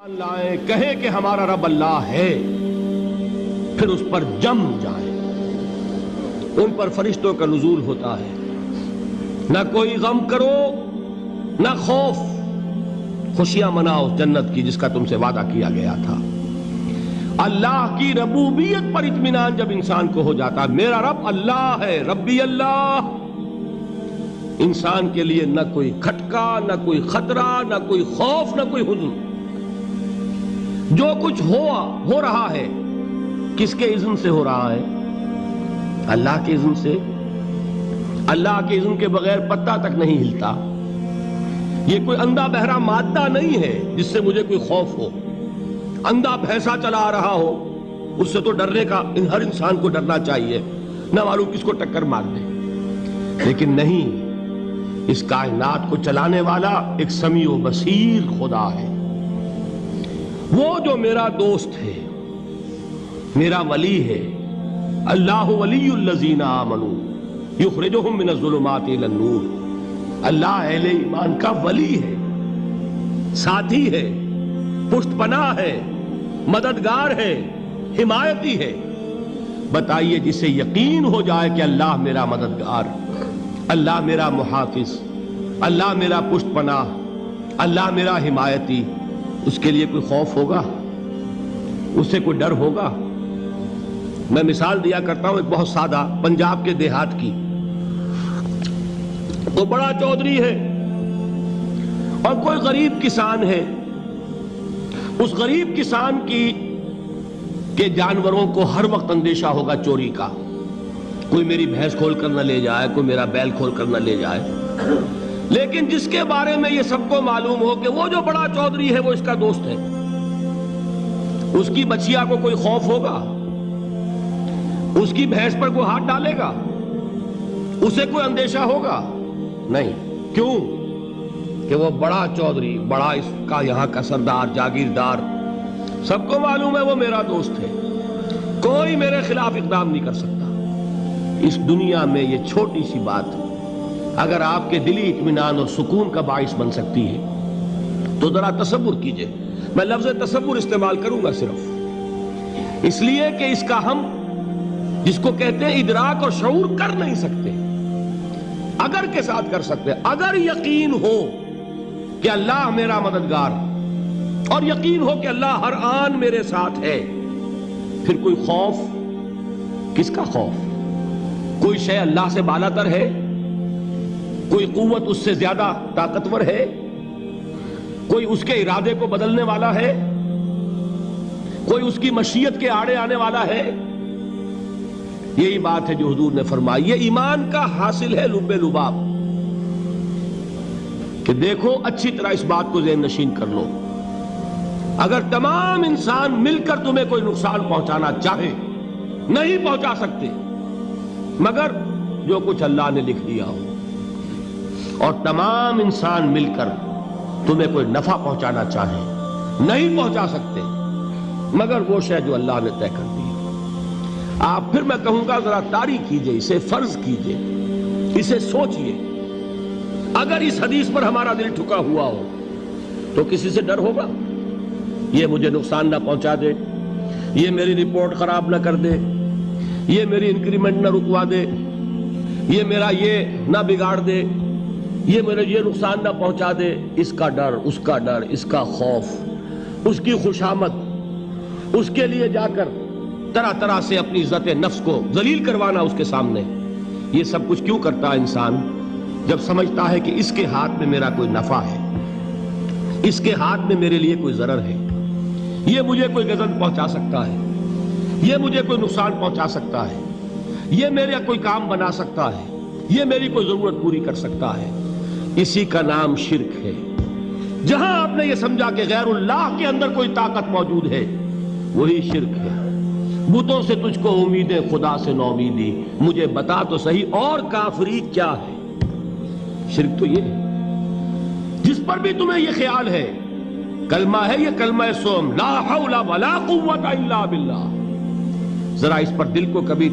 لائیں کہیں کہ ہمارا رب اللہ ہے، پھر اس پر جم جائیں۔ ان پر فرشتوں کا نزول ہوتا ہے، نہ کوئی غم کرو نہ خوف، خوشیاں مناؤ جنت کی جس کا تم سے وعدہ کیا گیا تھا۔ اللہ کی ربوبیت پر اطمینان جب انسان کو ہو جاتا، میرا رب اللہ ہے، ربی اللہ، انسان کے لیے نہ کوئی کھٹکا، نہ کوئی خطرہ، نہ کوئی خوف، نہ کوئی حزن۔ جو کچھ ہو رہا ہے کس کے اذن سے ہو رہا ہے؟ اللہ کے اذن سے۔ اللہ کے اذن کے بغیر پتا تک نہیں ہلتا۔ یہ کوئی اندھا بہرا مادہ نہیں ہے جس سے مجھے کوئی خوف ہو۔ اندھا بھینسا چلا آ رہا ہو اس سے تو ڈرنے کا ہر انسان کو ڈرنا چاہیے، نہ معلوم کس کو ٹکر مار دے۔ لیکن نہیں، اس کائنات کو چلانے والا ایک سمیع و بصیر خدا ہے، وہ جو میرا دوست ہے، میرا ولی ہے۔ اللہ ولی الذین آمنوا یخرجہم من الظلمات الی النور۔ اللہ اہل ایمان کا ولی ہے، ساتھی ہے، پشت پناہ ہے، مددگار ہے، حمایتی ہے۔ بتائیے جسے یقین ہو جائے کہ اللہ میرا مددگار، اللہ میرا محافظ، اللہ میرا پشت پناہ، اللہ میرا حمایتی، اس کے لیے کوئی خوف ہوگا؟ اس سے کوئی ڈر ہوگا؟ میں مثال دیا کرتا ہوں ایک بہت سادہ پنجاب کے دیہات کی۔ وہ بڑا چودھری ہے اور کوئی غریب کسان ہے۔ اس غریب کسان کے جانوروں کو ہر وقت اندیشہ ہوگا چوری کا، کوئی میری بھینس کھول کر نہ لے جائے، کوئی میرا بیل کھول کر نہ لے جائے۔ لیکن جس کے بارے میں یہ سب کو معلوم ہو کہ وہ جو بڑا چودھری ہے وہ اس کا دوست ہے، اس کی بچیا کو کوئی خوف ہوگا؟ اس کی بھینس پر کوئی ہاتھ ڈالے گا؟ اسے کوئی اندیشہ ہوگا؟ نہیں۔ کیوں؟ کہ وہ بڑا چودھری، بڑا اس کا یہاں کا سردار، جاگیردار، سب کو معلوم ہے وہ میرا دوست ہے، کوئی میرے خلاف اقدام نہیں کر سکتا۔ اس دنیا میں یہ چھوٹی سی بات اگر آپ کے دلی اطمینان اور سکون کا باعث بن سکتی ہے تو ذرا تصور کیجئے۔ میں لفظ تصور استعمال کروں گا صرف اس لیے کہ اس کا ہم جس کو کہتے ہیں ادراک اور شعور کر نہیں سکتے، اگر کے ساتھ کر سکتے۔ اگر یقین ہو کہ اللہ میرا مددگار اور یقین ہو کہ اللہ ہر آن میرے ساتھ ہے، پھر کوئی خوف؟ کس کا خوف؟ کوئی شے اللہ سے بالا تر ہے؟ کوئی قوت اس سے زیادہ طاقتور ہے؟ کوئی اس کے ارادے کو بدلنے والا ہے؟ کوئی اس کی مشیت کے آڑے آنے والا ہے؟ یہی بات ہے جو حضور نے فرمائی۔ یہ ایمان کا حاصل ہے لب لباب، کہ دیکھو اچھی طرح اس بات کو ذہن نشین کر لو، اگر تمام انسان مل کر تمہیں کوئی نقصان پہنچانا چاہے نہیں پہنچا سکتے، مگر جو کچھ اللہ نے لکھ دیا ہو، اور تمام انسان مل کر تمہیں کوئی نفع پہنچانا چاہے نہیں پہنچا سکتے، مگر وہ شے جو اللہ نے طے کر دی۔ آپ پھر میں کہوں گا ذرا طاری کیجئے، اسے فرض کیجئے، اسے سوچئے۔ اگر اس حدیث پر ہمارا دل ٹھکا ہوا ہو تو کسی سے ڈر ہوگا؟ یہ مجھے نقصان نہ پہنچا دے، یہ میری رپورٹ خراب نہ کر دے، یہ میری انکریمنٹ نہ رکوا دے، یہ میرا یہ نہ بگاڑ دے، یہ میرے یہ نقصان نہ پہنچا دے۔ اس کا ڈر، اس کا ڈر، اس کا خوف، اس کی خوشامد، اس کے لیے جا کر طرح طرح سے اپنی عزت نفس کو ذلیل کروانا اس کے سامنے، یہ سب کچھ کیوں کرتا ہے انسان؟ جب سمجھتا ہے کہ اس کے ہاتھ میں میرا کوئی نفع ہے، اس کے ہاتھ میں میرے لیے کوئی ضرر ہے، یہ مجھے کوئی غضب پہنچا سکتا ہے، یہ مجھے کوئی نقصان پہنچا سکتا ہے، یہ میرا کوئی کام بنا سکتا ہے، یہ میری کوئی ضرورت پوری کر سکتا ہے، اسی کا نام شرک ہے۔ جہاں آپ نے یہ سمجھا کہ غیر اللہ کے اندر کوئی طاقت موجود ہے، وہی شرک ہے۔ بتوں سے تجھ کو امیدیں، خدا سے نومیدی، مجھے بتا تو صحیح اور کافری کیا ہے؟ شرک تو یہ ہے۔ جس پر بھی تمہیں یہ خیال ہے، کلمہ ہے یہ کلمہ سوم، لا حول ولا قوت الا باللہ، ذرا اس پر دل کو کبھی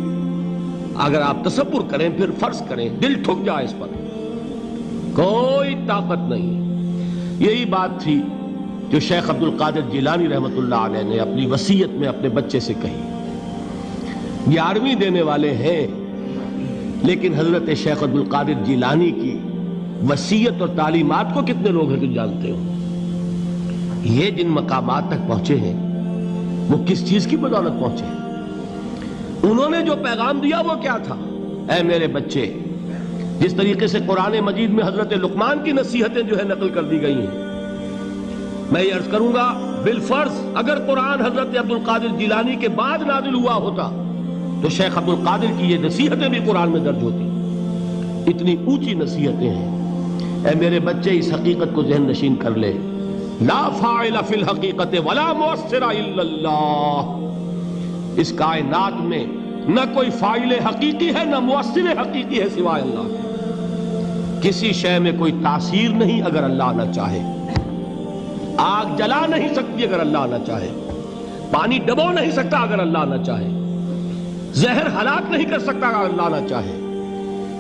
اگر آپ تصور کریں، پھر فرض کریں، دل ٹھک جائے اس پر، کوئی طاقت نہیں۔ یہی بات تھی جو شیخ عبد القادر جیلانی رحمۃ اللہ علیہ نے اپنی وصیت میں اپنے بچے سے کہی. 11ویں دینے والے ہیں، لیکن حضرت شیخ عبد القادر جیلانی کی وصیت اور تعلیمات کو کتنے لوگ ہیں جو جانتے ہو؟ یہ جن مقامات تک پہنچے ہیں وہ کس چیز کی بدولت پہنچے ہیں؟ انہوں نے جو پیغام دیا وہ کیا تھا؟ اے میرے بچے، جس طریقے سے قرآن مجید میں حضرت لقمان کی نصیحتیں جو ہے نقل کر دی گئی ہیں، میں یہ عرض کروں گا بالفرض اگر قرآن حضرت عبد القادر جیلانی کے بعد نازل ہوا ہوتا تو شیخ عبد القادر کی یہ نصیحتیں بھی قرآن میں درج ہوتی. اتنی اونچی نصیحتیں ہیں. اے میرے بچے، اس حقیقت کو ذہن نشین کر لے، لا فاعل فی الحقیقت ولا مؤثر الا اللہ. اس کائنات میں نہ کوئی فاعل حقیقی ہے نہ مؤثر حقیقی ہے سوائے اللہ کے. کسی شے میں کوئی تاثیر نہیں اگر اللہ نہ چاہے. آگ جلا نہیں سکتی اگر اللہ نہ چاہے. پانی ڈبو نہیں سکتا اگر اللہ نہ چاہے. زہر ہلاک نہیں کر سکتا اگر اللہ نہ چاہے.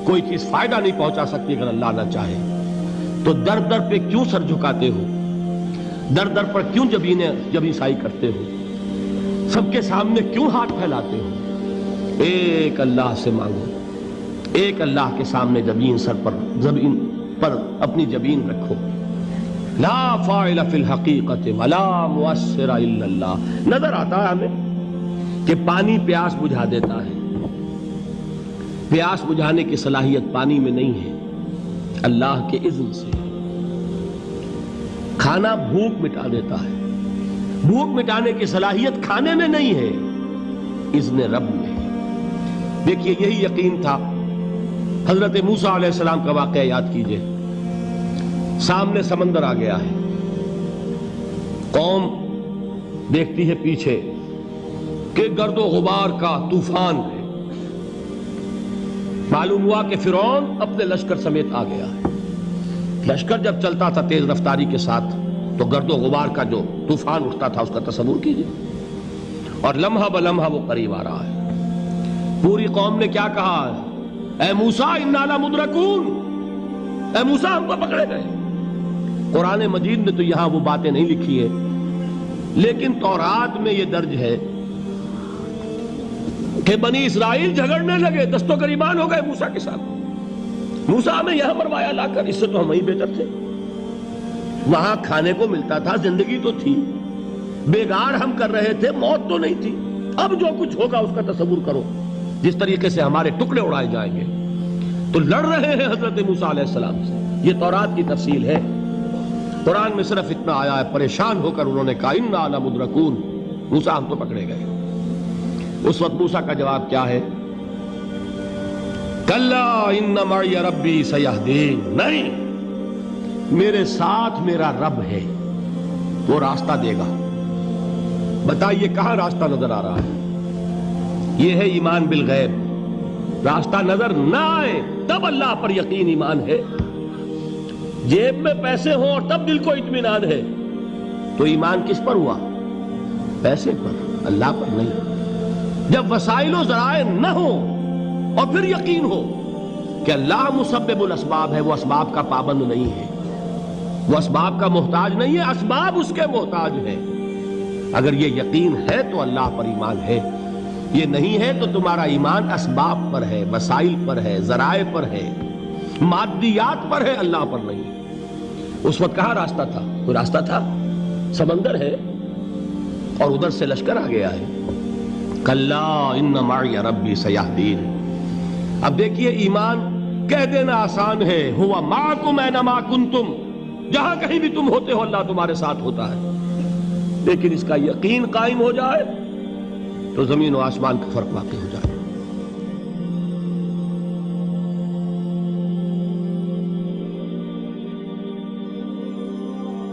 کوئی چیز فائدہ نہیں پہنچا سکتی اگر اللہ نہ چاہے. تو در در پہ کیوں سر جھکاتے ہو؟ در در پر کیوں جبیں سائی کرتے ہو؟ سب کے سامنے کیوں ہاتھ پھیلاتے ہو؟ ایک اللہ سے مانگو. ایک اللہ کے سامنے زمین پر اپنی جبین رکھو. لا فاعل فی الحقیقت ولا مؤثر الا اللہ. نظر آتا ہے ہمیں کہ پانی پیاس بجھا دیتا ہے. پیاس بجھانے کی صلاحیت پانی میں نہیں ہے، اللہ کے اذن سے. کھانا بھوک مٹا دیتا ہے. بھوک مٹانے کی صلاحیت کھانے میں نہیں ہے، اذن رب میں. دیکھیے یہی یقین تھا. حضرت موسیٰ علیہ السلام کا واقعہ یاد کیجئے. سامنے سمندر آ گیا ہے. قوم دیکھتی ہے پیچھے کہ گرد و غبار کا طوفان ہے. معلوم ہوا کہ فرعون اپنے لشکر سمیت آ گیا ہے. لشکر جب چلتا تھا تیز رفتاری کے ساتھ تو گرد و غبار کا جو طوفان اٹھتا تھا اس کا تصور کیجئے. اور لمحہ بلمحہ وہ قریب آ رہا ہے. پوری قوم نے کیا کہا؟ اے موسیٰ انا لمدرکون. اے موسیٰ ہم کو پکڑے گئے. قرآن مجید نے تو یہاں وہ باتیں نہیں لکھی ہیں، لیکن تورات میں یہ درج ہے کہ بنی اسرائیل جھگڑنے لگے، دست و گریبان ہو گئے موسیٰ کے ساتھ. موسیٰ ہمیں یہاں مروایا لا کر، اس سے تو ہم ہی بہتر تھے. وہاں کھانے کو ملتا تھا، زندگی تو تھی، بیگار ہم کر رہے تھے، موت تو نہیں تھی. اب جو کچھ ہوگا اس کا تصور کرو، جس طریقے سے ہمارے ٹکڑے اڑائے جائیں گے. تو لڑ رہے ہیں حضرت موسیٰ علیہ السلام سے. یہ تورات کی تفصیل ہے. قرآن میں صرف اتنا آیا ہے، پریشان ہو کر انہوں نے کہا انا لمدرکون. موسیٰ ہم تو پکڑے گئے. اس وقت موسیٰ کا جواب کیا ہے؟ کلا ان معی ربی سیہدین. نہیں، میرے ساتھ میرا رب ہے، وہ راستہ دے گا. بتائیے کہاں راستہ نظر آ رہا ہے؟ یہ ہے ایمان بالغیب. راستہ نظر نہ آئے تب اللہ پر یقین ایمان ہے. جیب میں پیسے ہوں اور تب دل کو اطمینان ہے تو ایمان کس پر ہوا؟ پیسے پر، اللہ پر نہیں. جب وسائل و ذرائع نہ ہوں اور پھر یقین ہو کہ اللہ مسبب الاسباب ہے، وہ اسباب کا پابند نہیں ہے، وہ اسباب کا محتاج نہیں ہے، اسباب اس کے محتاج ہیں. اگر یہ یقین ہے تو اللہ پر ایمان ہے. یہ نہیں ہے تو تمہارا ایمان اسباب پر ہے، وسائل پر ہے، ذرائع پر ہے، مادیات پر ہے، اللہ پر نہیں. اس وقت کہاں راستہ تھا؟ کوئی راستہ تھا؟ سمندر ہے اور ادھر سے لشکر آ گیا ہے. کلا ان معی ربی سیہدین. اب دیکھیے ایمان کہہ دینا آسان ہے، ہوا معکم اینما کنتم. جہاں کہیں بھی تم ہوتے ہو اللہ تمہارے ساتھ ہوتا ہے. لیکن اس کا یقین قائم ہو جائے تو زمین و آسمان کا فرق واقع ہو